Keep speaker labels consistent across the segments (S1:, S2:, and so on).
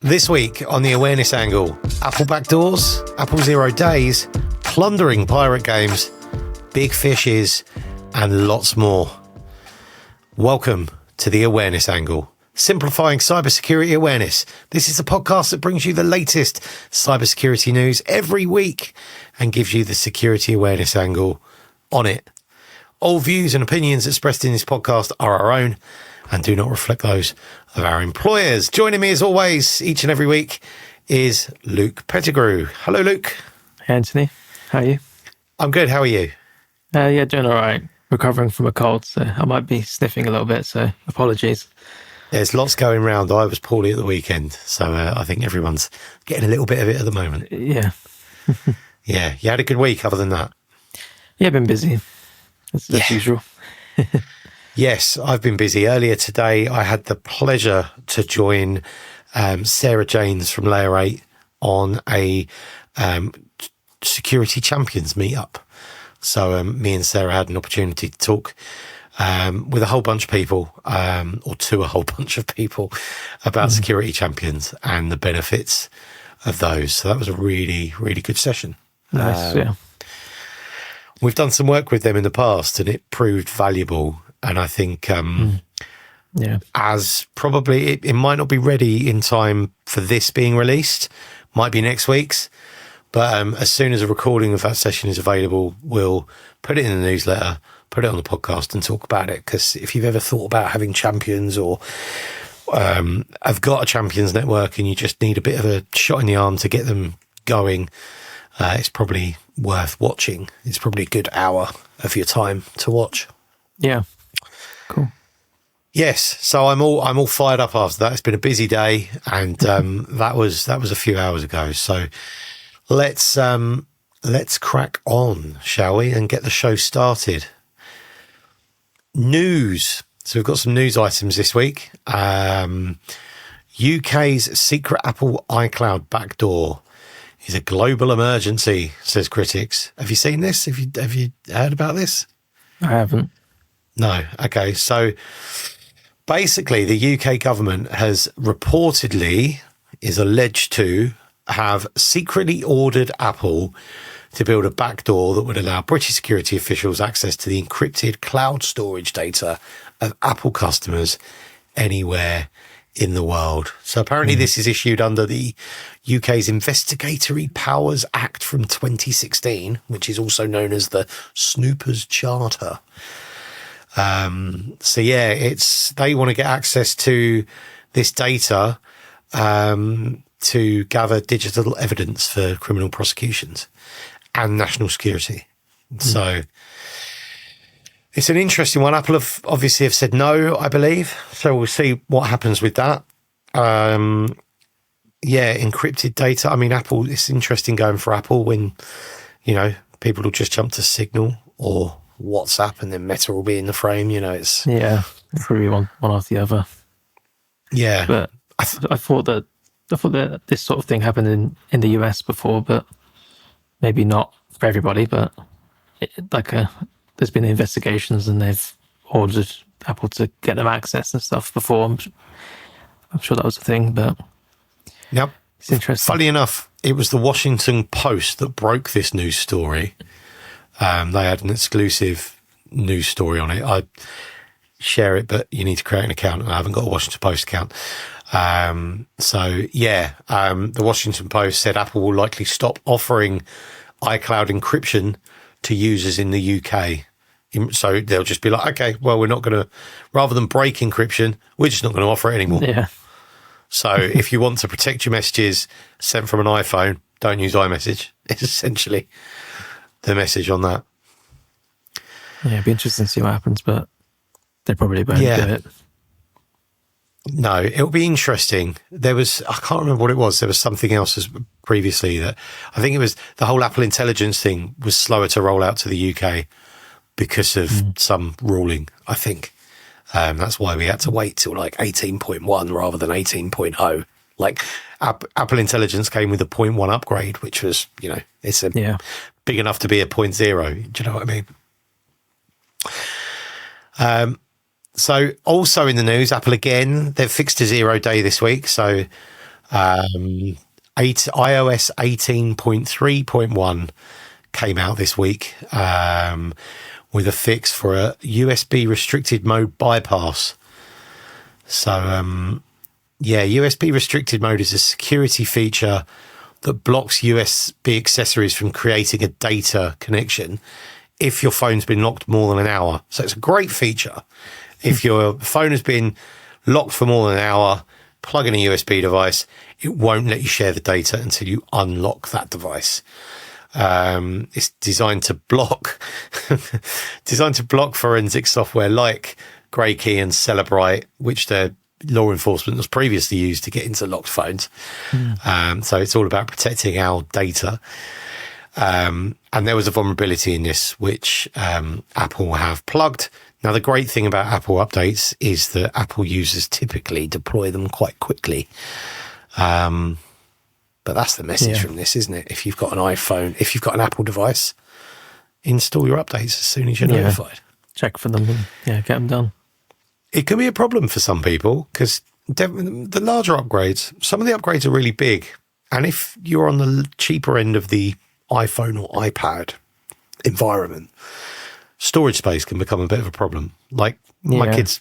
S1: This week on the awareness angle, Apple backdoors, Apple 0 days, plundering pirate games, big fishes, and lots more. Welcome to the awareness angle, simplifying cybersecurity awareness. This is a podcast that brings you the latest cybersecurity news every week and gives you the security awareness angle on it. All views and opinions expressed in this podcast are our own and do not reflect those of our employers. Joining me as always, each and every week, is Luke Pettigrew. Hello, Luke.
S2: Hey, Anthony. How are you?
S1: I'm good. How are you?
S2: Yeah, doing all right. Recovering from a cold, so I might be sniffing a little bit, so apologies.
S1: There's lots going round. I was poorly at the weekend, so I think everyone's getting a little bit of it at the moment.
S2: Yeah.
S1: Yeah. You had a good week other than that?
S2: Yeah, been busy. As usual.
S1: Yes, I've been busy. Earlier today, I had the pleasure to join Sarah Janes from Layer 8 on a security champions meetup. So me and Sarah had an opportunity to talk with a whole bunch of people, or to a whole bunch of people, about security champions and the benefits of those. So that was a really, really good session.
S2: Nice, yeah.
S1: We've done some work with them in the past and it proved valuable. And I think as probably it might not be ready in time for this being released, might be next week's. But as soon as a recording of that session is available, we'll put it in the newsletter, put it on the podcast and talk about it. Because if you've ever thought about having champions or have got a champions network and you just need a bit of a shot in the arm to get them going, it's probably worth watching. It's probably a good hour of your time to watch.
S2: Yeah. Cool.
S1: Yes, so I'm all fired up after that. It's been a busy day, and that was a few hours ago. So let's crack on, shall we, and get the show started. News. So we've got some news items this week. UK's secret Apple iCloud backdoor is a global emergency, says critics. Have you seen this? Have you heard about this?
S2: I haven't.
S1: No. Okay. So basically the UK government has reportedly is alleged to have secretly ordered Apple to build a backdoor that would allow British security officials access to the encrypted cloud storage data of Apple customers anywhere in the world. So apparently this is issued under the UK's Investigatory Powers Act from 2016, which is also known as the Snoopers Charter. So yeah, they want to get access to this data to gather digital evidence for criminal prosecutions and national security. So it's an interesting one. Apple have obviously said no, I believe. So we'll see what happens with that. Encrypted data. I mean, Apple, it's interesting going for Apple when, people will just jump to Signal or WhatsApp and then Meta will be in the frame, it's...
S2: Yeah, probably one after the other.
S1: Yeah.
S2: But I thought that this sort of thing happened in the US before, but maybe not for everybody, but there's been investigations and they've ordered Apple to get them access and stuff before. I'm sure that was a thing, but
S1: yep.
S2: It's interesting.
S1: Funny enough, it was the Washington Post that broke this news story. They had an exclusive news story on it. I share it, but you need to create an account, and I haven't got a Washington Post account. The Washington Post said Apple will likely stop offering iCloud encryption to users in the UK. So they'll just be like, okay, well, we're not going to, rather than break encryption, we're just not going to offer it anymore.
S2: Yeah.
S1: So if you want to protect your messages sent from an iPhone, don't use iMessage. It's essentially the message on that.
S2: Yeah, it'd be interesting to see what happens, but they probably won't do it.
S1: No, it'll be interesting. I can't remember what it was. There was something else previously that I think it was the whole Apple Intelligence thing was slower to roll out to the UK because of some ruling, I think. That's why we had to wait till like 18.1 rather than 18.0. Like Apple Intelligence came with a 0.1 upgrade, which was, it's big enough to be a 0.0. Do you know what I mean? So also in the news, Apple again, they've fixed a 0 day this week. So iOS 18.3.1 came out this week with a fix for a USB restricted mode bypass. So, USB restricted mode is a security feature that blocks USB accessories from creating a data connection if your phone's been locked more than an hour. So it's a great feature. If your phone has been locked for more than an hour, plug in a USB device, it won't let you share the data until you unlock that device. It's designed to block forensic software like Grey Key and Celebrite, which the law enforcement was previously used to get into locked phones. So it's all about protecting our data. And there was a vulnerability in this, which Apple have plugged. Now, the great thing about Apple updates is that Apple users typically deploy them quite quickly. But that's the message from this, isn't it? If you've got an iPhone, if you've got an Apple device, install your updates as soon as you're notified.
S2: Check for them and get them done.
S1: It can be a problem for some people because the larger upgrades, some of the upgrades are really big. And if you're on the cheaper end of the iPhone or iPad environment, storage space can become a bit of a problem. Like my kids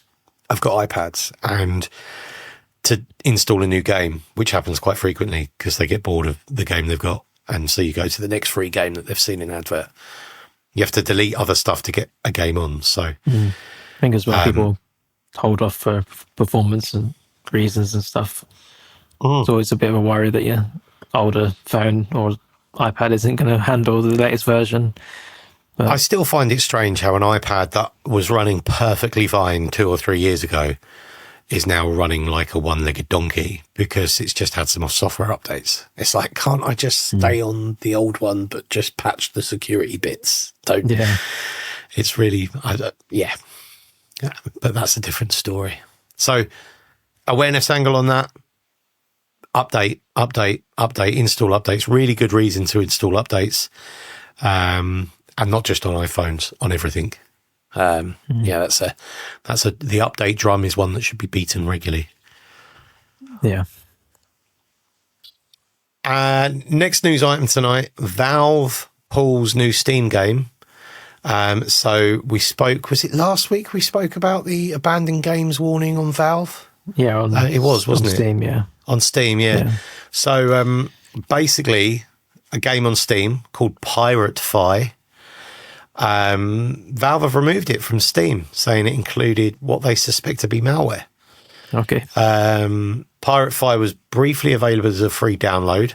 S1: have got iPads, and to install a new game, which happens quite frequently because they get bored of the game they've got. And so you go to the next free game that they've seen in advert. You have to delete other stuff to get a game on. So
S2: I think as well, people hold off for performance and reasons and stuff. It's always a bit of a worry that your older phone or iPad isn't going to handle the latest version. But
S1: I still find it strange how an iPad that was running perfectly fine 2 or 3 years ago is now running like a one-legged donkey because it's just had some software updates. It's like, can't I just stay on the old one but just patch the security bits? It's really, but that's a different story. So awareness angle on that, update, install updates, really good reason to install updates. And not just on iPhones, on everything. The update drum is one that should be beaten regularly.
S2: Yeah.
S1: Next news item tonight, Valve pulls new Steam game. So we spoke, was it last week we spoke about the abandoned games warning on Valve?
S2: Yeah,
S1: it was, wasn't it?
S2: On Steam, yeah.
S1: On Steam, yeah. So basically, a game on Steam called Pirate Fi. Valve have removed it from Steam, saying it included what they suspect to be malware.
S2: Okay.
S1: Pirate Fi was briefly available as a free download,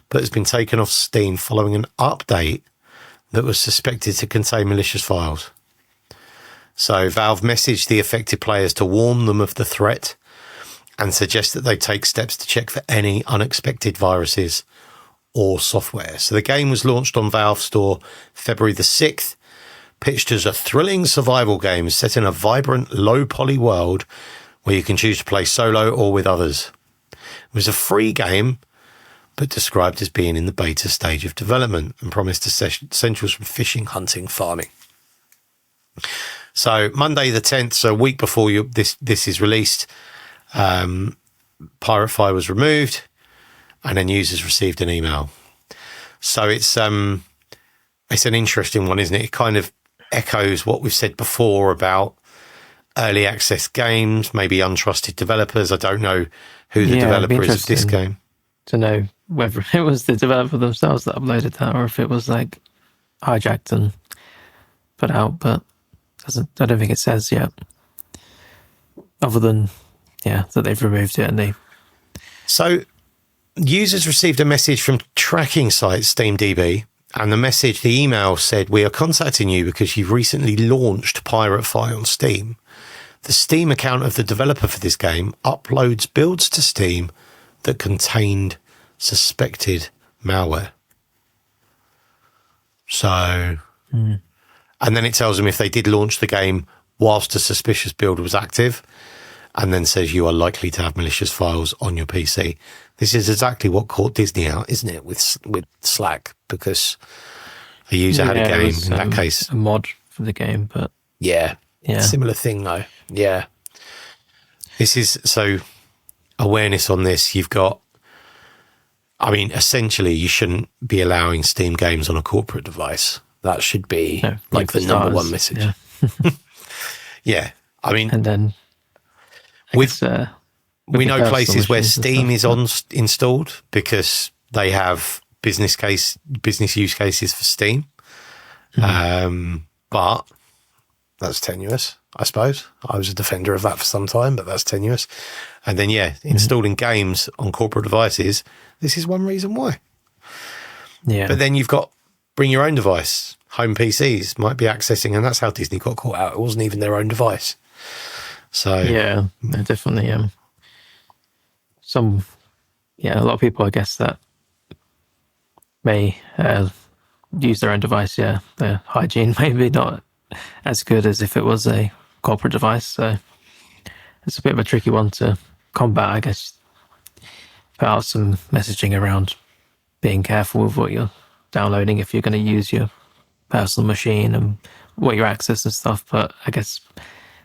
S1: but has been taken off Steam following an update that was suspected to contain malicious files. So Valve messaged the affected players to warn them of the threat and suggest that they take steps to check for any unexpected viruses or software. So the game was launched on Valve Store February the 6th, pitched as a thrilling survival game set in a vibrant, low-poly world where you can choose to play solo or with others. It was a free game, but described as being in the beta stage of development and promised essentials from fishing, hunting, farming. So Monday the 10th, so a week before this is released, Pirate Fi was removed, and then users received an email. So it's an interesting one, isn't it? It kind of echoes what we've said before about early access games, maybe untrusted developers. I don't know who the developer is of this game.
S2: To know whether it was the developer themselves that uploaded that or if it was like hijacked and put out, but I don't think it says yet. Other than, that they've removed it and they...
S1: So users received a message from tracking site SteamDB, and the email said, "We are contacting you because you've recently launched Pirate Fi on Steam. The Steam account of the developer for this game uploads builds to Steam that contained suspected malware." So, and then it tells them if they did launch the game whilst a suspicious build was active, and then says you are likely to have malicious files on your PC. This is exactly what caught Disney out, isn't it, with Slack, because a user had a game, in that case.
S2: A mod for the game, but...
S1: Yeah. Similar thing, though. Yeah. This is, so awareness on this, you've got I mean, essentially, you shouldn't be allowing Steam games on a corporate device. That should be like the number one message.
S2: Yeah.
S1: Yeah. I mean,
S2: and then
S1: we
S2: with
S1: know places where
S2: machines and
S1: Steam
S2: stuff,
S1: is installed because they have business use cases for Steam. But that's tenuous, I suppose. I was a defender of that for some time, but that's tenuous. And then, installing games on corporate devices, this is one reason why.
S2: Yeah.
S1: But then you've got bring your own device. Home PCs might be accessing, and that's how Disney got caught out. It wasn't even their own device. So
S2: yeah, definitely. A lot of people, I guess, that may use their own device. Yeah, their hygiene may be not as good as if it was a corporate device. So it's a bit of a tricky one to combat, I guess. Put out some messaging around being careful with what you're downloading if you're going to use your personal machine and what your access and stuff. But I guess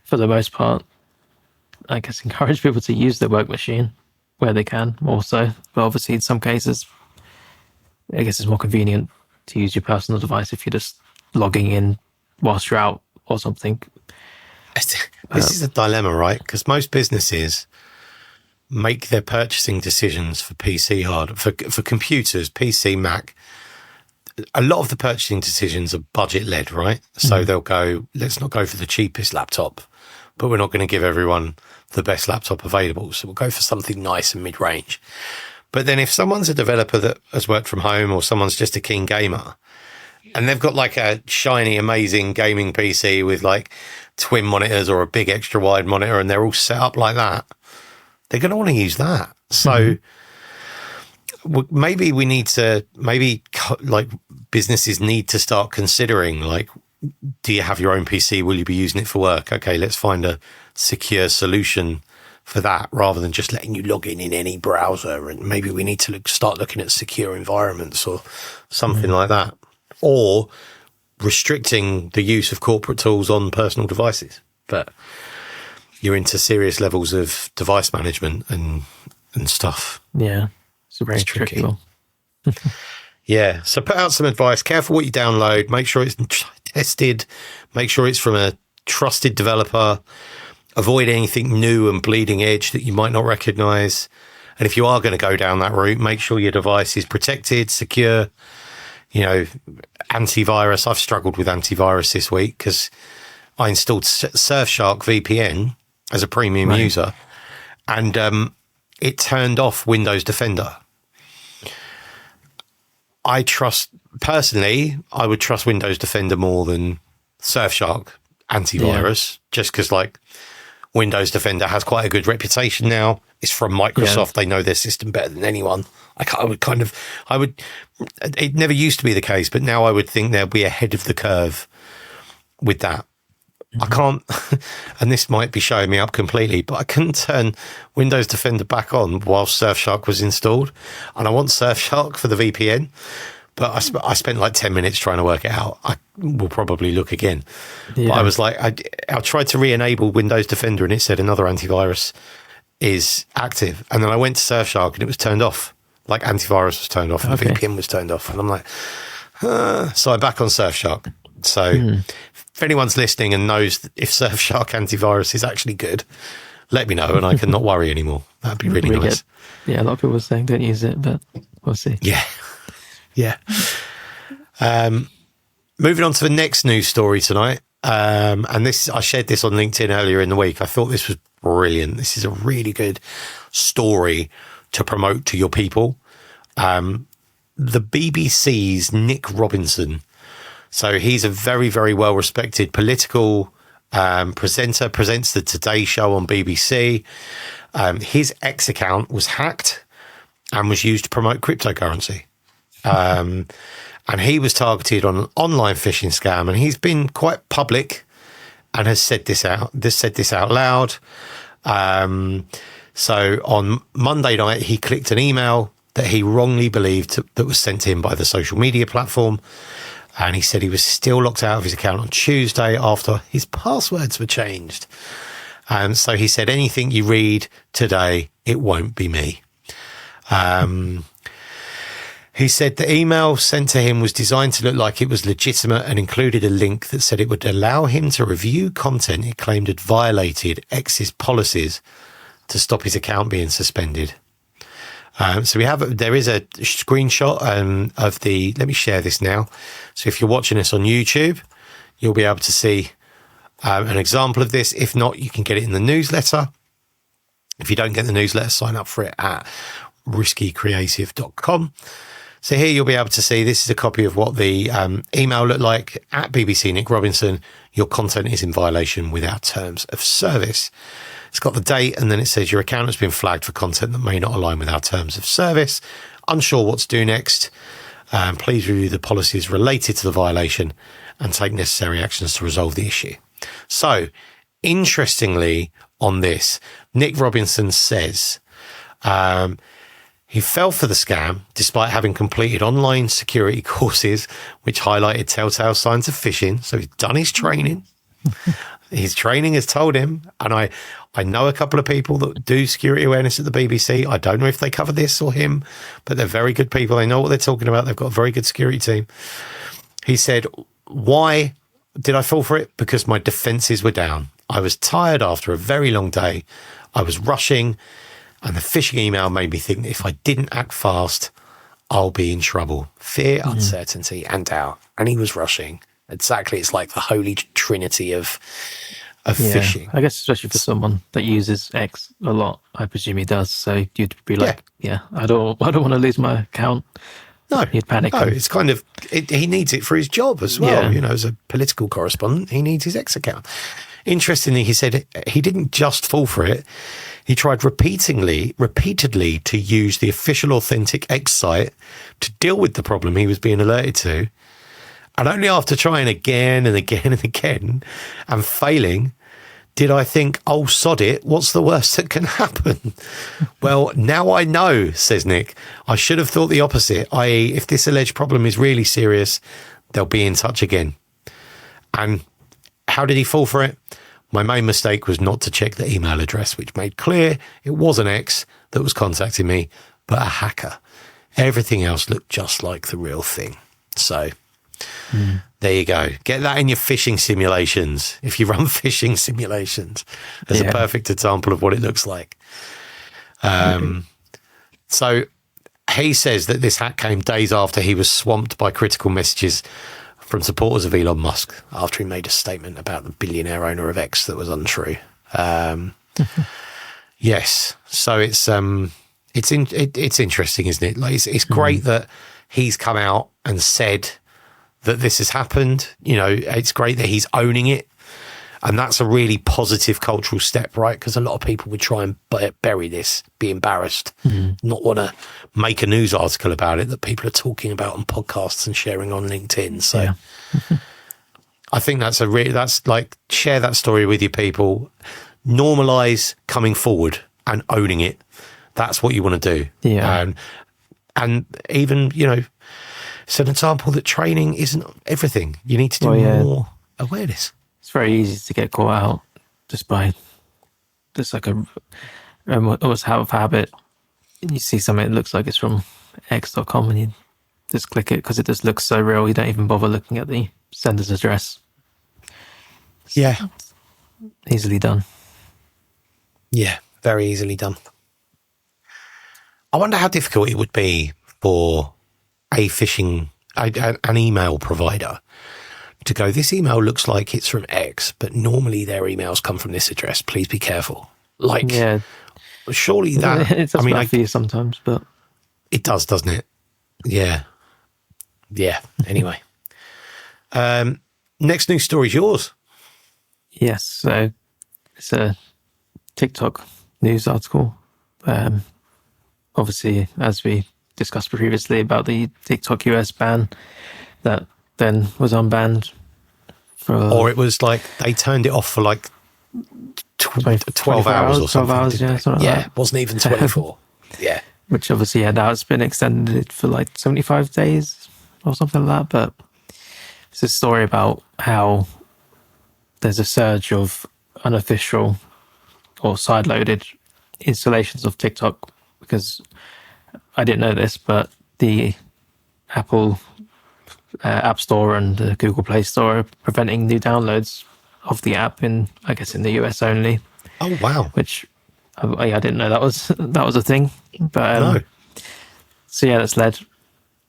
S2: for the most part, I guess encourage people to use their work machine where they can also. But obviously in some cases, I guess it's more convenient to use your personal device if you're just logging in whilst you're out or something.
S1: This is a dilemma, right? Because most businesses make their purchasing decisions for PC hardware, for computers, PC, Mac. A lot of the purchasing decisions are budget led, right? So they'll go, let's not go for the cheapest laptop, but we're not going to give everyone the best laptop available. So we'll go for something nice and mid range. But then if someone's a developer that has worked from home, or someone's just a keen gamer, and they've got like a shiny, amazing gaming PC with like twin monitors or a big extra wide monitor, and they're all set up like that, they're going to want to use that. So maybe we need to, like businesses need to start considering, like, do you have your own PC? Will you be using it for work? Okay, let's find a secure solution for that rather than just letting you log in any browser. And maybe we need to start looking at secure environments or something like that, or restricting the use of corporate tools on personal devices. But you're into serious levels of device management and stuff.
S2: Yeah, it's a very tricky one.
S1: Yeah, so put out some advice. Careful what you download. Make sure it's tested. Make sure it's from a trusted developer. Avoid anything new and bleeding edge that you might not recognize. And if you are going to go down that route, make sure your device is protected, secure. You know, antivirus. I've struggled with antivirus this week because I installed Surfshark VPN as a premium user, and it turned off Windows Defender. I would trust Windows Defender more than Surfshark antivirus, just because like Windows Defender has quite a good reputation now. It's from Microsoft. They know their system better than anyone. It never used to be the case, but now I would think they'll be ahead of the curve with that. I can't, and this might be showing me up completely, but I couldn't turn Windows Defender back on while Surfshark was installed. And I want Surfshark for the VPN, but I spent like 10 minutes trying to work it out. I will probably look again. Yeah. But I was like, I tried to re-enable Windows Defender and it said another antivirus is active. And then I went to Surfshark and it was turned off. Like antivirus was turned off and the VPN was turned off. And I'm like, so I'm back on Surfshark. So if anyone's listening and knows if Surfshark antivirus is actually good, let me know and I can not worry anymore. That'd be really nice.
S2: A lot of people are saying don't use it, but we'll see.
S1: Yeah. Moving on to the next news story tonight. And this, I shared this on LinkedIn earlier in the week. I thought this was brilliant. This is a really good story to promote to your people. The BBC's Nick Robinson. So he's a very, very well-respected political presenter, presents the Today Show on BBC. His X account was hacked and was used to promote cryptocurrency. And he was targeted on an online phishing scam, and he's been quite public and has said this out loud. So on Monday night, he clicked an email that he wrongly believed that was sent to him by the social media platform. And he said he was still locked out of his account on Tuesday after his passwords were changed. And so he said, anything you read today, it won't be me. He said the email sent to him was designed to look like it was legitimate and included a link that said it would allow him to review content it claimed had violated X's policies to stop his account being suspended. So there is a screenshot of the, let me share this now. So if you're watching this on YouTube, you'll be able to see an example of this. If not, you can get it in the newsletter. If you don't get the newsletter, sign up for it at riskycreative.com. So here you'll be able to see this is a copy of what the email looked like at BBC Nick Robinson. Your content is in violation without terms of service. It's got the date, and then it says your account has been flagged for content that may not align with our terms of service. Unsure what to do next. Please review the policies related to the violation and take necessary actions to resolve the issue. So, interestingly on this, Nick Robinson says he fell for the scam despite having completed online security courses which highlighted telltale signs of phishing. So he's done his training. His training has told him, and I know a couple of people that do security awareness at the BBC. I don't know if they cover this or him, but they're very good people. They know what they're talking about. They've got a very good security team. He said, why did I fall for it? Because my defenses were down. I was tired after a very long day. I was rushing, and the phishing email made me think that if I didn't act fast, I'll be in trouble. Fear, uncertainty, and doubt. And he was rushing. Exactly. It's like the holy trinity of phishing.
S2: I guess especially for someone that uses X a lot, I presume he does. So you'd be like, I don't want to lose my account.
S1: No,
S2: you'd panic.
S1: No, it's kind of, he needs it for his job as well.
S2: Yeah.
S1: You know, as a political correspondent, he needs his X account. Interestingly, he said he didn't just fall for it. He tried repeatedly to use the official authentic X site to deal with the problem he was being alerted to. And only after trying again and again and again and failing did I think, oh, sod it, what's the worst that can happen? Well, now I know, says Nick. I should have thought the opposite, i.e. if this alleged problem is really serious, they'll be in touch again. And how did he fall for it? My main mistake was not to check the email address, which made clear it was an X that was contacting me, but a hacker. Everything else looked just like the real thing. So... there you go. Get that in your phishing simulations. If you run phishing simulations, there's a perfect example of what it looks like. So he says that this hack came days after he was swamped by critical messages from supporters of Elon Musk after he made a statement about the billionaire owner of X that was untrue. Yes. So it's interesting, isn't it? Like it's great that he's come out and said that this has happened. You know, it's great that he's owning it. And that's a really positive cultural step, right? Because a lot of people would try and bury this, be embarrassed, not want to make a news article about it that people are talking about on podcasts and sharing on LinkedIn. So I think that's that's like, share that story with your people, normalize coming forward and owning it. That's what you want to do.
S2: Yeah.
S1: And even, you know, it's an example that training isn't everything. You need to do more awareness.
S2: It's very easy to get caught out just by just like almost out of habit. You see something that looks like it's from x.com and you just click it because it just looks so real. You don't even bother looking at the sender's address.
S1: Yeah.
S2: Easily done.
S1: Yeah, very easily done. I wonder how difficult it would be for an email provider to go, this email looks like it's from X, but normally their emails come from this address. Please be careful. Like, surely that...
S2: It does bad for you sometimes, but...
S1: It does, doesn't it? Yeah. Yeah. Anyway. Next news story is yours.
S2: Yes. So it's a TikTok news article. Obviously, as we discussed previously about the TikTok US ban that then was unbanned for...
S1: Or it was like they turned it off for like 12 hours or something. 12 hours,
S2: something like that.
S1: It wasn't even 24. Yeah.
S2: Which obviously, now it's been extended for like 75 days or something like that. But it's a story about how there's a surge of unofficial or sideloaded installations of TikTok, because I didn't know this, but the Apple App Store and the Google Play Store are preventing new downloads of the app I guess in the US only.
S1: Oh wow!
S2: Which I didn't know that was a thing. But
S1: No.
S2: so yeah, that's led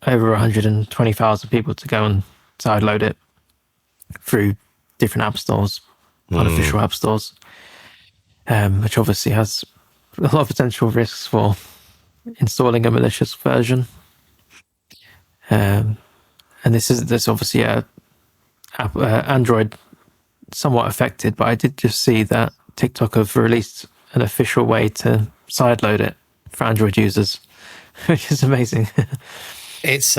S2: over 120,000 people to go and sideload it through different app stores, unofficial app stores, which obviously has a lot of potential risks for installing a malicious version. And this obviously Android somewhat affected, but I did just see that TikTok have released an official way to sideload it for Android users, which is amazing.
S1: It's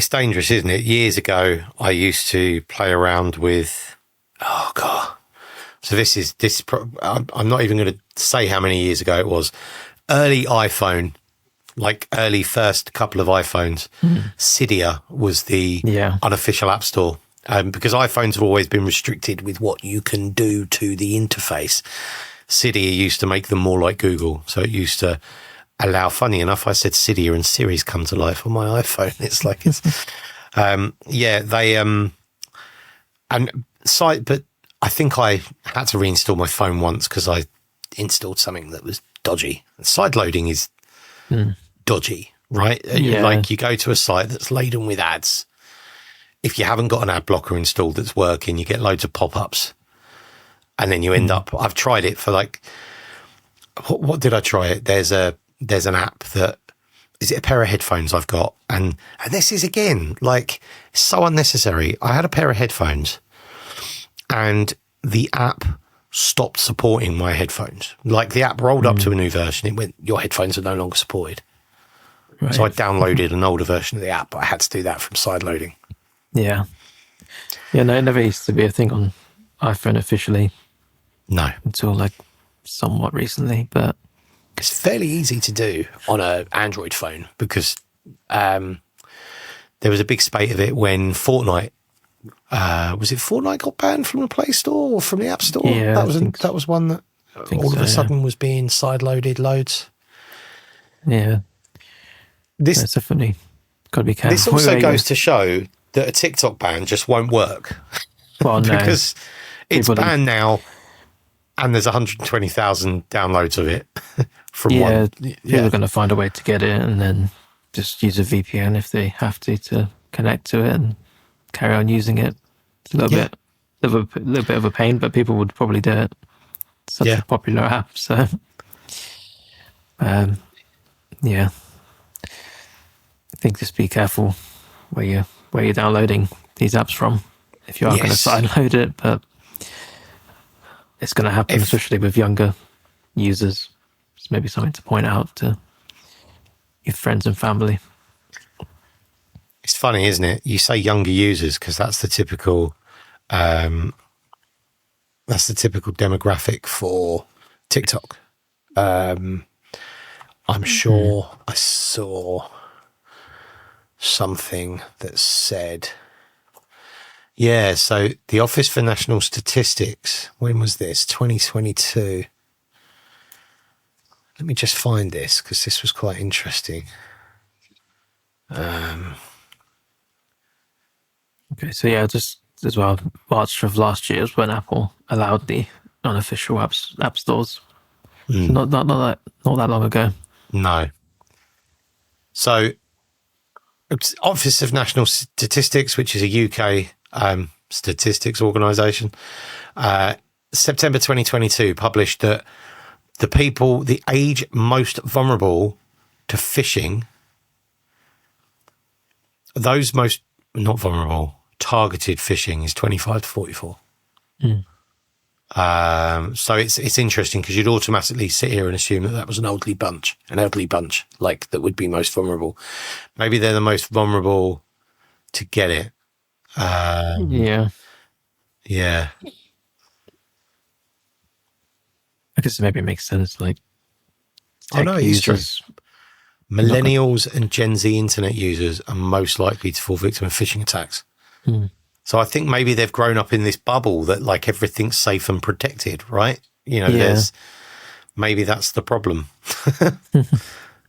S1: dangerous, isn't it? Years ago, I used to play around with. Oh god! So I'm not even going to say how many years ago it was. Early iPhone, like early first couple of iPhones, Cydia was the unofficial app store. Because iPhones have always been restricted with what you can do to the interface. Cydia used to make them more like Google. So it used to allow, funny enough, I said Cydia and Siri's come to life on my iPhone. It's like, but I think I had to reinstall my phone once because I installed something that was dodgy. Sideloading is dodgy, right?
S2: Yeah.
S1: Like you go to a site that's laden with ads. If you haven't got an ad blocker installed that's working, you get loads of pop-ups. And then you end up, I've tried it for like, what did I try it? There's an app that, is it a pair of headphones I've got? And this is again, like so unnecessary. I had a pair of headphones and the app stopped supporting my headphones. Like the app rolled up to a new version. It went, your headphones are no longer supported. Right. So I downloaded an older version of the app, but I had to do that from sideloading.
S2: Yeah. Yeah, no, it never used to be a thing on iPhone officially.
S1: No.
S2: Until like somewhat recently, but
S1: it's fairly easy to do on an Android phone because there was a big spate of it when Fortnite, was it Fortnite got banned from the Play Store or from the App Store?
S2: Yeah,
S1: that was one that all of a sudden was being sideloaded loads.
S2: Yeah. It's definitely got to be careful.
S1: This also goes to show that a TikTok ban just won't work.
S2: Well, no.
S1: Because it's banned now and there's 120,000 downloads of it from one.
S2: People are going to find a way to get it and then just use a VPN if they have to connect to it and carry on using it. It's a little bit of a pain, but people would probably do it. It's such a popular app, so I think just be careful where you're downloading these apps from if you are going to sideload it, but it's going to happen, especially with younger users. It's maybe something to point out to your friends and family.
S1: It's funny, isn't it? You say younger users because that's the typical demographic for TikTok. I'm sure I saw something that said, so the Office for National Statistics, when was this? 2022. Let me just find this because this was quite interesting.
S2: Okay, so just as well, March of last year is when Apple allowed the unofficial app stores. Not that long ago.
S1: No. So, Office of National Statistics, which is a UK statistics organisation, September 2022 published that the age most vulnerable to phishing, those most not vulnerable, targeted phishing is 25 to 44. So it's interesting because you'd automatically sit here and assume that was an elderly bunch, like that would be most vulnerable. Maybe they're the most vulnerable to get it.
S2: Yeah. I guess maybe it makes sense. Like,
S1: it's true. Millennials and Gen Z internet users are most likely to fall victim of phishing attacks. So I think maybe they've grown up in this bubble that like everything's safe and protected, right? Maybe that's the problem.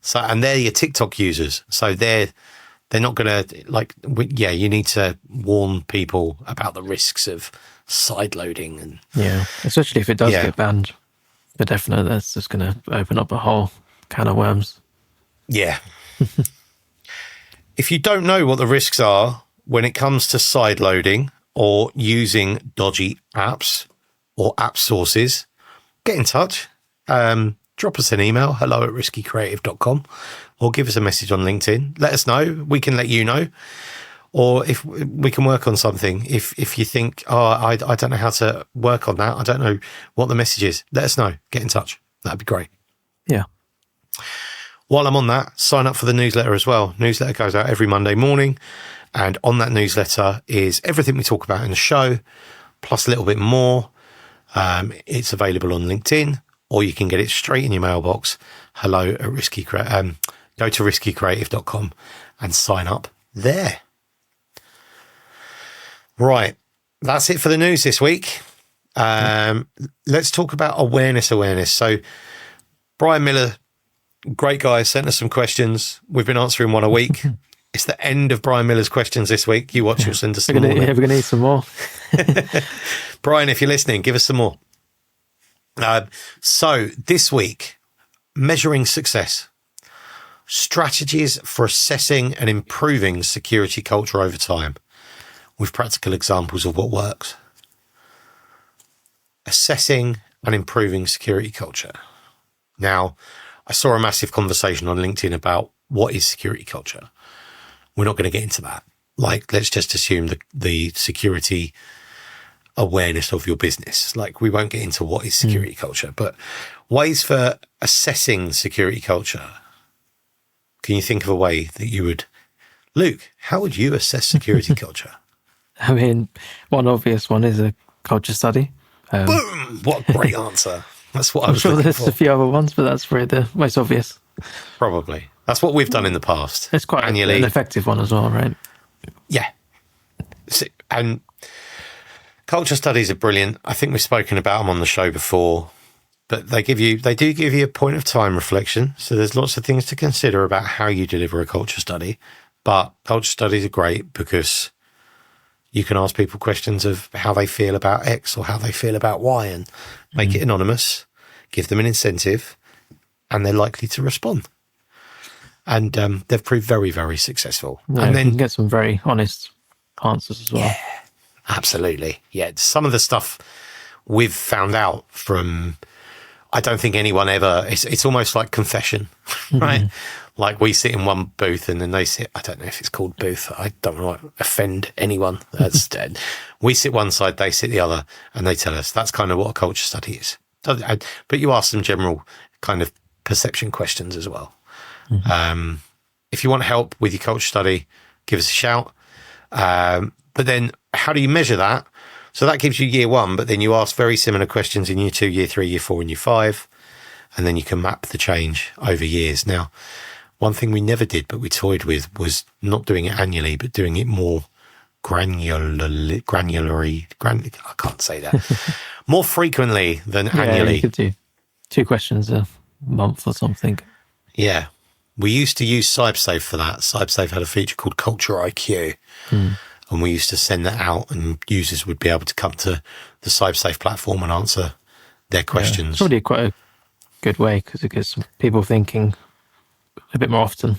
S1: So, and they're your TikTok users. So they're they're not going to you need to warn people about the risks of sideloading and
S2: especially if it does get banned for definite. That's just going to open up a whole can of worms.
S1: Yeah. If you don't know what the risks are when it comes to sideloading or using dodgy apps or app sources, get in touch. Drop us an email, hello@riskycreative.com, or give us a message on LinkedIn. Let us know. We can let you know. Or if we can work on something. If you think, I don't know how to work on that, I don't know what the message is, let us know. Get in touch. That'd be great.
S2: Yeah.
S1: While I'm on that, sign up for the newsletter as well. Newsletter goes out every Monday morning. And on that newsletter is everything we talk about in the show, plus a little bit more. It's available on LinkedIn, or you can get it straight in your mailbox. Go to riskycreative.com and sign up there. Right. That's it for the news this week. Let's talk about awareness. So Brian Miller, great guy, sent us some questions. We've been answering one a week. It's the end of Brian Miller's questions this week. You watch, you'll send us some more.
S2: We're going to need some more.
S1: Brian, if you're listening, give us some more. So this week, measuring success, strategies for assessing and improving security culture over time, with practical examples of what works. Assessing and improving security culture. Now, I saw a massive conversation on LinkedIn about what is security culture. We're not going to get into that. Let's just assume the security awareness of your business. We won't get into what is security culture, but ways for assessing security culture. Can you think of a way that you would, Luke, how would you assess security culture?
S2: I mean, one obvious one is a culture study.
S1: Boom! What a great answer. That's what I was
S2: looking
S1: for.
S2: There's a few other ones, but that's probably the most obvious.
S1: Probably. That's what we've done in the past.
S2: It's quite
S1: annually.
S2: An effective one as well, right?
S1: Yeah. And culture studies are brilliant. I think we've spoken about them on the show before, but they do give you a point of time reflection. So there's lots of things to consider about how you deliver a culture study. But culture studies are great because you can ask people questions of how they feel about X or how they feel about Y and make it anonymous, give them an incentive, and they're likely to respond. And they've proved very, very successful.
S2: Yeah,
S1: and then
S2: you can get some very honest answers as well.
S1: Yeah, absolutely. Yeah, some of the stuff we've found out from, I don't think anyone ever, it's almost like confession, right? Like we sit in one booth and then they sit, I don't know if it's called booth, I don't want to offend anyone. That's dead. We sit one side, they sit the other, and they tell us. That's kind of what a culture study is. But you ask some general kind of perception questions as well. If you want help with your culture study, give us a shout. But then how do you measure that? So that gives you year one, but then you ask very similar questions in year 2, year 3, year 4, and year 5, and then you can map the change over years. Now, one thing we never did, but we toyed with, was not doing it annually, but doing it more granularly. I can't say that. More frequently than annually.
S2: You could do 2 questions a month or something.
S1: Yeah. We used to use CyberSafe for that. CyberSafe had a feature called Culture IQ. And we used to send that out and users would be able to come to the CyberSafe platform and answer their questions.
S2: It's probably quite a good way because it gets people thinking a bit more often,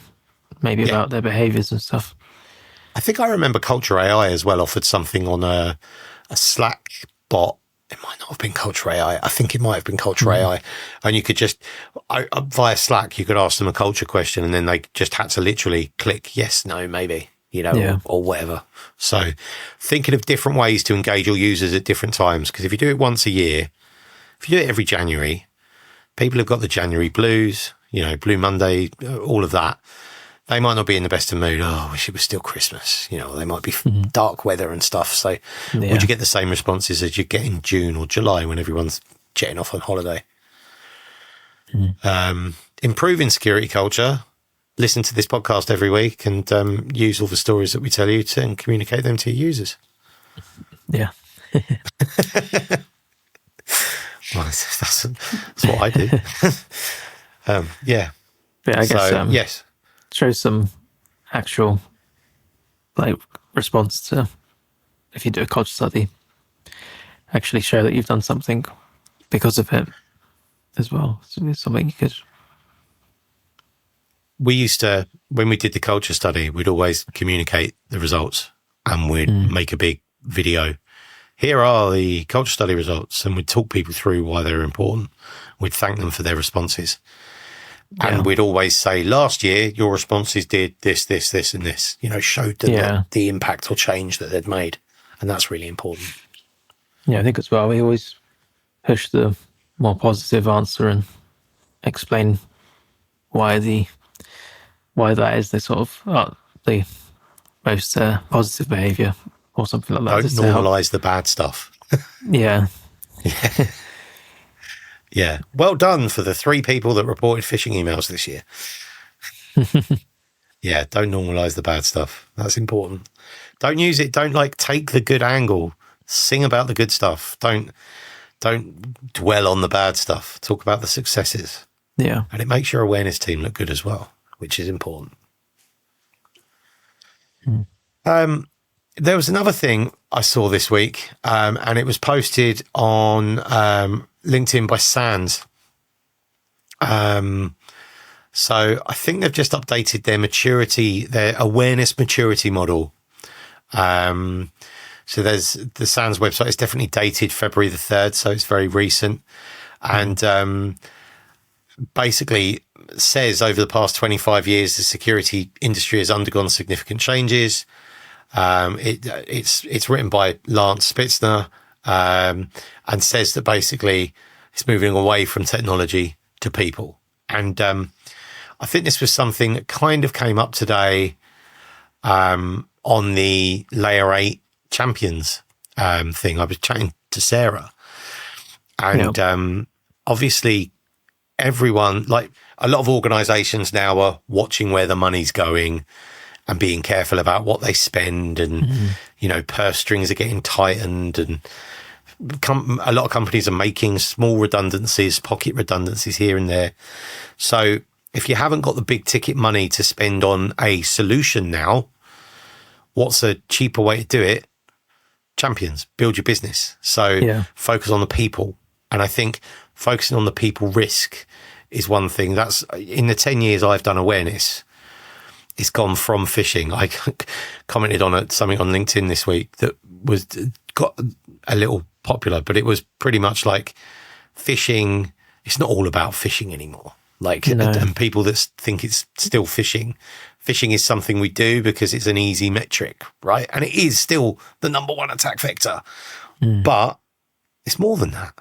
S2: maybe about their behaviours and stuff.
S1: I think I remember Culture AI as well offered something on a Slack bot. It might not have been Culture AI. I think it might have been Culture AI. And you could just, via Slack, you could ask them a culture question and then they just had to literally click yes, no, maybe, or whatever. So thinking of different ways to engage your users at different times. Because if you do it once a year, if you do it every January, people have got the January blues, Blue Monday, all of that. They might not be in the best of mood. Oh, I wish it was still Christmas. They might be dark weather and stuff. So would you get the same responses as you get in June or July when everyone's jetting off on holiday? Improving security culture. Listen to this podcast every week and use all the stories that we tell you to and communicate them to your users.
S2: Yeah.
S1: Well, that's what I do. Yeah.
S2: But I guess,
S1: yes.
S2: Show some actual like response to, if you do a culture study, actually show that you've done something because of it as well. So it's something you could.
S1: We used to, when we did the culture study, we'd always communicate the results and we'd make a big video. Here are the culture study results, and we'd talk people through why they're important. We'd thank them for their responses. And we'd always say, last year, your responses did this, this, this, and this, showed them the impact or change that they'd made. And that's really important.
S2: Yeah, I think as well, we always push the more positive answer and explain why that is the sort of the most positive behavior or something like that.
S1: Don't normalise the bad stuff.
S2: Yeah.
S1: Yeah. Well done for the 3 people that reported phishing emails this year. Yeah, don't normalise the bad stuff. That's important. Don't use it. Don't take the good angle. Sing about the good stuff. Don't dwell on the bad stuff. Talk about the successes.
S2: Yeah.
S1: And it makes your awareness team look good as well, which is important. There was another thing I saw this week, and it was posted on LinkedIn by Sands. So I think they've just updated their awareness maturity model. So there's the Sands website is definitely dated February the 3rd, so it's very recent. And basically says over the past 25 years, the security industry has undergone significant changes. It's written by Lance Spitzner, and says that basically it's moving away from technology to people. And I think this was something that kind of came up today on the Layer 8 Champions thing. I was chatting to Sarah, and obviously everyone, like a lot of organizations now, are watching where the money's going and being careful about what they spend, and purse strings are getting tightened, and a lot of companies are making small redundancies, pocket redundancies here and there. So if you haven't got the big ticket money to spend on a solution now, what's a cheaper way to do it? Champions, build your business. So focus on the people. And I think focusing on the people risk is one thing. That's in the 10 years I've done awareness, it's gone from phishing. I commented on something on LinkedIn this week that got a little popular, but it was pretty much like phishing. It's not all about phishing anymore. And people that think it's still phishing. Phishing is something we do because it's an easy metric, right? And it is still the number one attack vector, but it's more than that,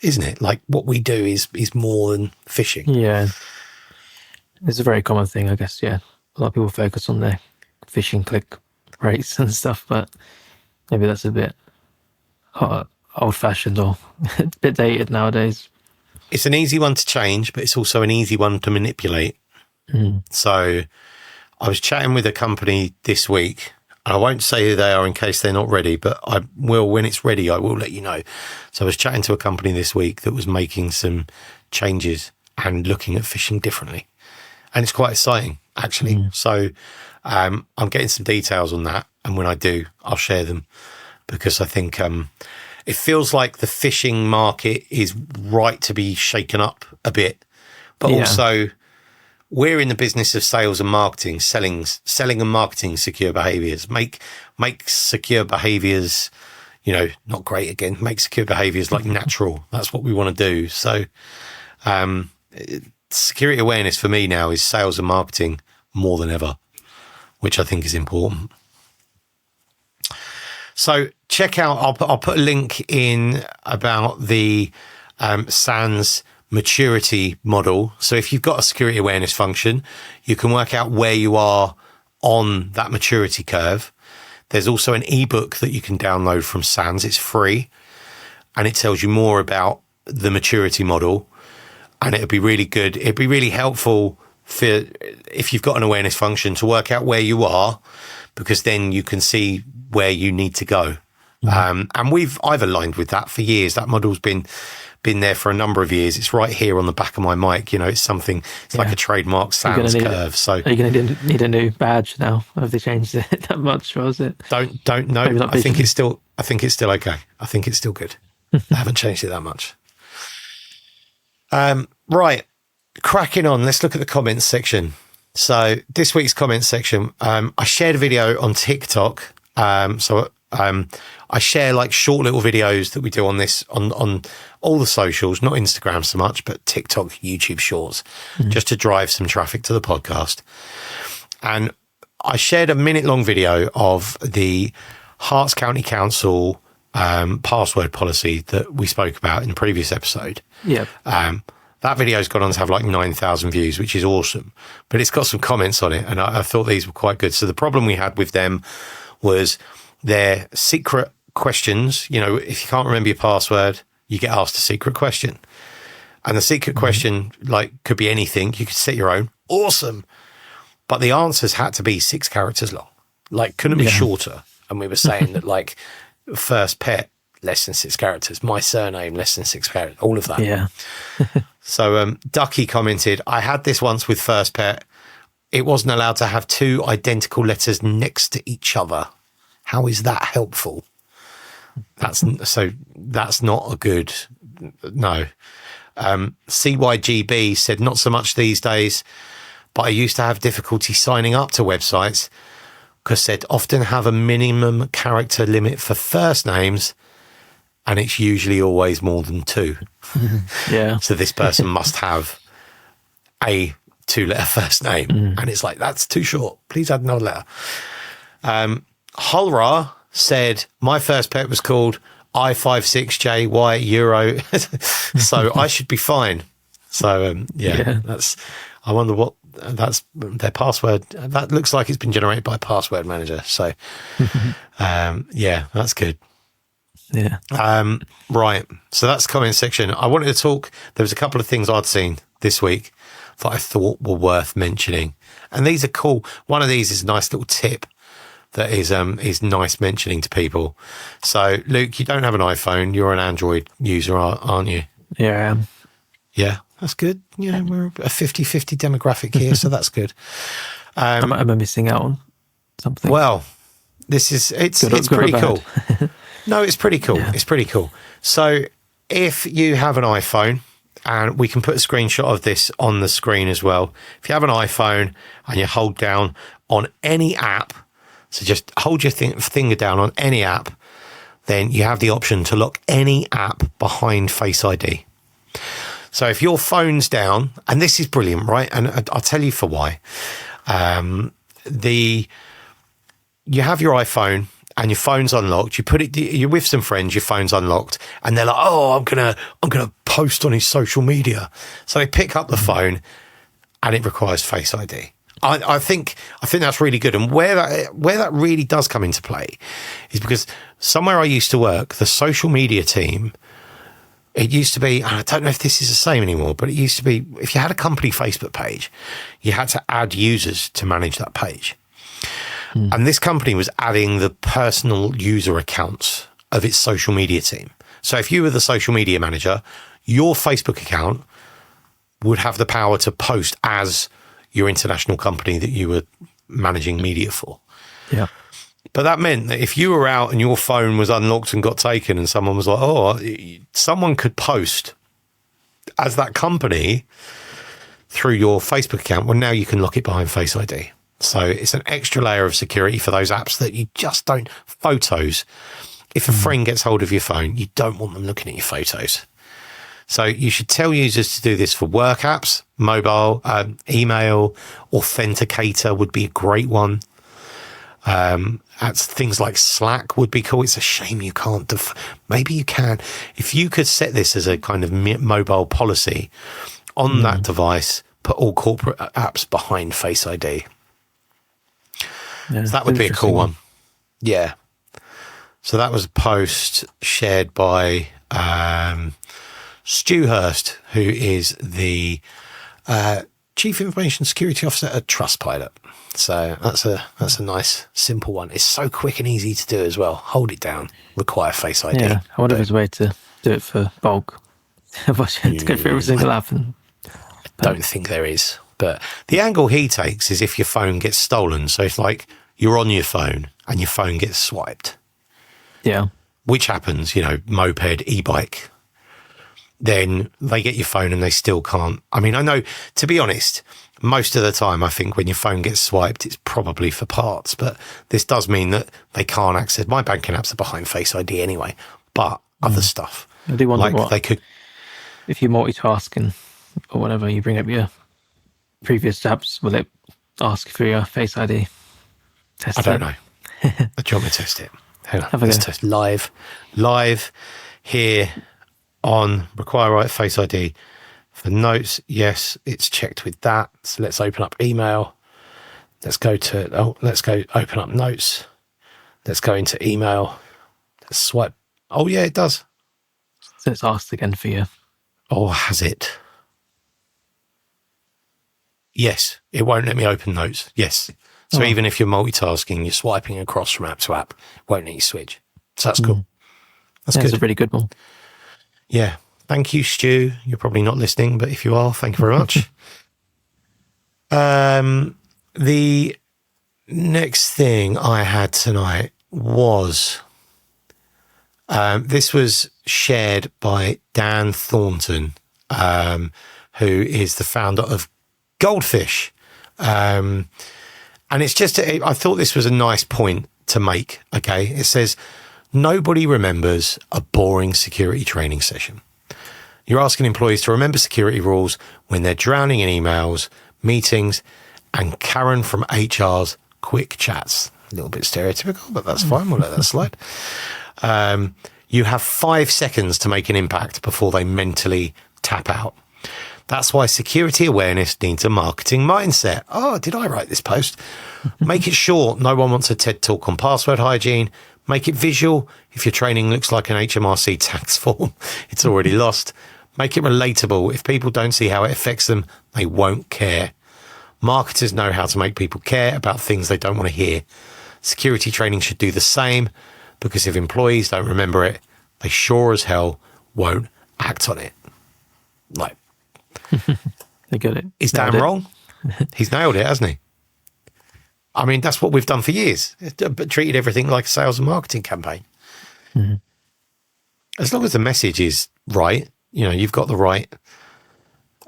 S1: isn't it? Like what we do is more than phishing.
S2: Yeah. It's a very common thing, I guess. Yeah. A lot of people focus on their phishing click rates and stuff, but maybe that's a bit old fashioned or a bit dated nowadays.
S1: It's an easy one to change, but it's also an easy one to manipulate. So I was chatting with a company this week, and I won't say who they are in case they're not ready, but I will, when it's ready, I will let you know. So I was chatting to a company this week that was making some changes and looking at phishing differently. And it's quite exciting, actually. So I'm getting some details on that. And when I do, I'll share them, because I think it feels like the phishing market is right to be shaken up a bit. But also, we're in the business of sales and marketing, selling and marketing secure behaviors. Make secure behaviors, not great again. Make secure behaviors like natural. That's what we want to do. So security awareness for me now is sales and marketing more than ever, which I think is important. So check out, I'll put a link in about the SANS maturity model. So if you've got a security awareness function, you can work out where you are on that maturity curve. There's also an ebook that you can download from SANS. It's free, and it tells you more about the maturity model. And it'd be really good. It'd be really helpful for if you've got an awareness function to work out where you are, because then you can see where you need to go. And I've aligned with that for years. That model's been been there for a number of years. It's right here on the back of my mic. It's something, it's like a trademark sounds curve. So
S2: are you going to need a new badge now? Have they changed it that much, or is it?
S1: Don't know. I think it's still okay. I think it's still good. I haven't changed it that much. Right. Cracking on. Let's look at the comments section. So this week's comments section, I shared a video on TikTok. I share like short little videos that we do on this, on all the socials, not Instagram so much, but TikTok, YouTube Shorts, just to drive some traffic to the podcast. And I shared a minute-long video of the Herts County Council password policy that we spoke about in the previous episode.
S2: Yeah.
S1: That video's gone on to have like 9,000 views, which is awesome. But it's got some comments on it, and I thought these were quite good. So the problem we had with them was their secret questions. If you can't remember your password, you get asked a secret question. And the secret question, could be anything. You could set your own. Awesome. But the answers had to be 6 characters long. Couldn't be shorter. And we were saying that, first pet, less than 6 characters. My surname, less than 6 characters. All of that.
S2: Yeah.
S1: So Ducky commented, I had this once with first pet. It wasn't allowed to have 2 identical letters next to each other. How is that helpful? That's not a good, no. CYGB said, not so much these days, but I used to have difficulty signing up to websites because said often have a minimum character limit for first names, and it's usually always more than 2.
S2: Yeah.
S1: So this person must have a 2-letter first name. And it's that's too short. Please add another letter. Hulra said, my first pet was called I56JY Euro. So I should be fine. So, I wonder what that's their password. That looks like it's been generated by a password manager. So, that's good.
S2: Yeah.
S1: Right. So that's the comment section. I wanted to talk. There was a couple of things I'd seen this week that I thought were worth mentioning. And these are cool. One of these is a nice little tip that is nice mentioning to people. So, Luke, you don't have an iPhone. You're an Android user, aren't you?
S2: Yeah, I am.
S1: Yeah, that's good. We're a 50-50 demographic here, so that's good.
S2: Am I missing out on something?
S1: Well, it's pretty cool. No, it's pretty cool. Yeah. It's pretty cool. So if you have an iPhone, and we can put a screenshot of this on the screen as well. If you have an iPhone and you hold down on any app, so just hold your finger down on any app, then you have the option to lock any app behind Face ID. So if your phone's down, and this is brilliant, right? And I'll tell you for why. You have your iPhone and your phone's unlocked. You're with some friends, your phone's unlocked, and they're like, "Oh, I'm gonna post on his social media." So they pick up the phone, and it requires Face ID. I think that's really good. And where that really does come into play is because somewhere I used to work, the social media team, it used to be, and I don't know if this is the same anymore, but it used to be, if you had a company Facebook page, you had to add users to manage that page. And this company was adding the personal user accounts of its social media team. So if you were the social media manager, your Facebook account would have the power to post as your international company that you were managing media for.
S2: Yeah.
S1: But that meant that if you were out and your phone was unlocked and got taken and someone was like, "Oh, someone could post as that company through your Facebook account," well, now you can lock it behind Face ID. So it's an extra layer of security for those apps that you just don't. Photos. If a friend gets hold of your phone, you don't want them looking at your photos. So you should tell users to do this for work apps, mobile, email, Authenticator would be a great one. Things like Slack would be cool. It's a shame you can't. Maybe you can. If you could set this as a kind of mobile policy on that device, put all corporate apps behind Face ID. Yeah, so that would be a cool one. Yeah. So that was a post shared by Stu Hurst, who is the Chief Information Security Officer at Trustpilot. So that's a nice, simple one. It's so quick and easy to do as well. Hold it down, require Face ID.
S2: Yeah, I wonder if there's a way to do it for bulk Watch it to go through every single app. And,
S1: Don't think there is. But the angle he takes is if your phone gets stolen. So it's like you're on your phone and your phone gets swiped.
S2: yeah.
S1: Which happens, moped, e-bike. Then they get your phone and they still can't. I mean, I know, to be honest, most of the time I think when your phone gets swiped, it's probably for parts. But this does mean that they can't access. My banking apps are behind Face ID anyway, but other stuff.
S2: I do wonder what
S1: they could.
S2: if you're multitasking or whatever, you bring up your previous apps, will it ask for your Face ID? Test
S1: I don't know. Do you want me to test it? Hang on.
S2: Have a
S1: Let's
S2: go.
S1: test live here on Require Right Face ID for notes. Yes, it's checked with that. So let's open up email. Let's go open up notes. Let's go into email. Let's swipe. Oh yeah, it does.
S2: So it's asked again for you.
S1: Oh, has it? Yes, it won't let me open notes. Yes. So even if you're multitasking, you're swiping across from app to app, it won't let you switch. So that's cool. That's
S2: That's
S1: good.
S2: a really good one.
S1: Yeah. Thank you, Stu. You're probably not listening, but if you are, thank you very much. The next thing I had tonight was this was shared by Dan Thornton, who is the founder of Goldfish. And it's just, I thought this was a nice point to make. Okay. It says, nobody remembers a boring security training session. You're asking employees to remember security rules when they're drowning in emails, meetings, and Karen from HR's quick chats. A little bit stereotypical, but that's fine. We'll let that slide. You have 5 seconds to make an impact before they mentally tap out. That's why security awareness needs a marketing mindset. Oh, did I write this post? Make it short. No one wants a TED talk on password hygiene. Make it visual. If your training looks like an HMRC tax form, it's already lost. Make it relatable. If people don't see how it affects them, they won't care. Marketers know how to make people care about things they don't want to hear. Security training should do the same, because if employees don't remember it, they sure as hell won't act on it. Like,
S2: They get it.
S1: is Dan wrong? He's nailed it, hasn't he? I mean, that's what we've done for years, but treated everything like a sales and marketing campaign.
S2: Mm-hmm.
S1: As long as the message is right, you've got the right.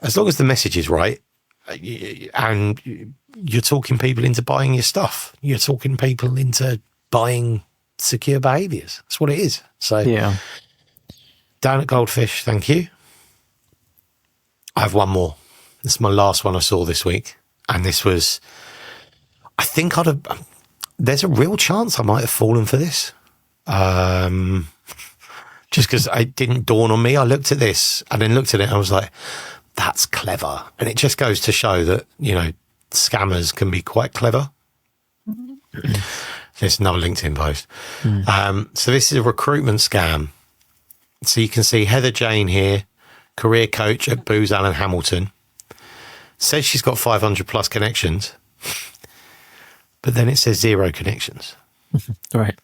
S1: As long as the message is right, and you're talking people into buying your stuff, you're talking people into buying secure behaviours. That's what it is. So,
S2: Yeah.
S1: Dan at Goldfish, thank you. I have one more. This is my last one I saw this week. And this was, I think there's a real chance I might have fallen for this. Just because it didn't dawn on me. I looked at this and then looked at it and I was like, that's clever. And it just goes to show that, scammers can be quite clever. There's another LinkedIn post. So this is a recruitment scam. So you can see Heather Jane here, career coach at Booz Allen Hamilton, says she's got 500 plus connections, but then it says 0 connections.
S2: Right.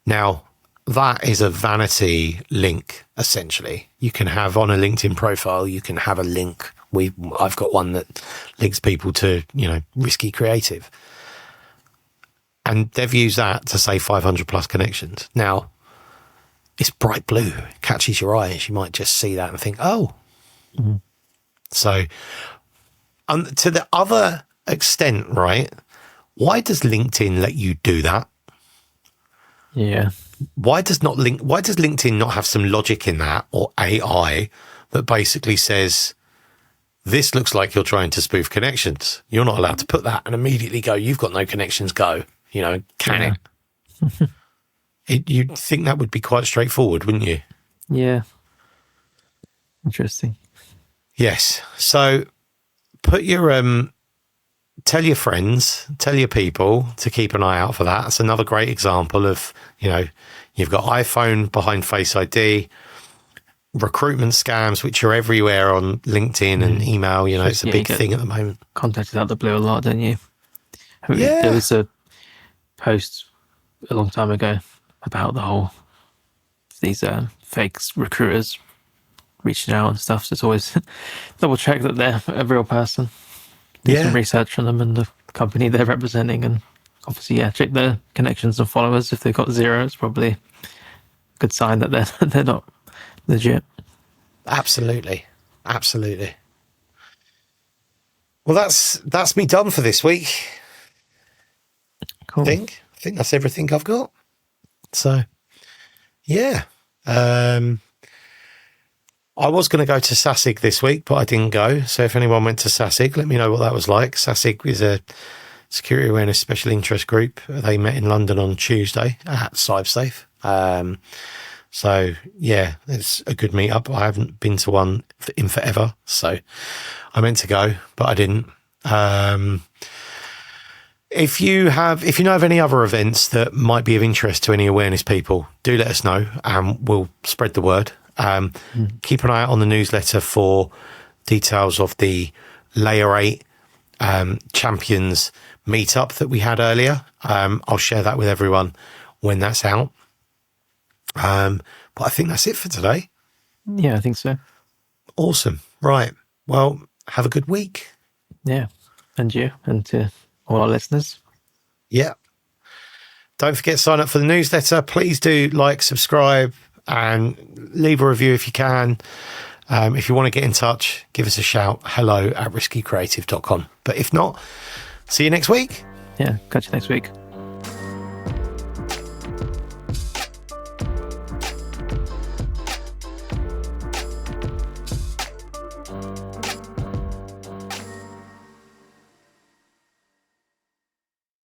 S1: Now, that is a vanity link, essentially. You can have on a LinkedIn profile, you can have a link. I've got one that links people to, risky creative. And they've used that to say 500 plus connections. Now, it's bright blue, it catches your eyes. You might just see that and think, oh. Mm-hmm. So, to the other extent, right, why does LinkedIn let you do that?
S2: Yeah.
S1: Why does LinkedIn not have some logic in that, or AI that basically says, this looks like you're trying to spoof connections. You're not allowed to put that and immediately go, you've got no connections, go. Can it? You'd think that would be quite straightforward, wouldn't you?
S2: Yeah. Interesting.
S1: Yes. So put your, tell your friends, tell your people to keep an eye out for that. That's another great example of, you've got iPhone behind Face ID, recruitment scams, which are everywhere on LinkedIn and email. It's a big thing at the moment.
S2: Contacted out the blue a lot, don't you?
S1: Yeah.
S2: There was a post a long time ago about these fake recruiters reaching out and stuff. So it's always double check that they're a real person. Do some research on them and the company they're representing, and obviously, check their connections and followers. If they've got 0, it's probably a good sign that they're not legit.
S1: Absolutely. Well, that's me done for this week.
S2: Cool.
S1: I think that's everything I've got. So, yeah. I was going to go to SASIG this week, but I didn't go. So if anyone went to SASIG, let me know what that was like. SASIG is a security awareness special interest group. They met in London on Tuesday at CyberSafe. So yeah, it's a good meetup. I haven't been to one in forever, so I meant to go, but I didn't. If you know of any other events that might be of interest to any awareness people, do let us know, and we'll spread the word. Keep an eye out on the newsletter for details of the Layer 8 Champions meetup that we had earlier. I'll share that with everyone when that's out. But I think that's it for today.
S2: Yeah, I think so.
S1: Awesome. Right. Well, have a good week.
S2: Yeah. And you, and to all our listeners.
S1: Yeah. Don't forget to sign up for the newsletter. Please do like, subscribe, and leave a review if you can. If you want to get in touch, give us a shout. hello@riskycreative.com. But if not, see you next week.
S2: Yeah, catch you next week.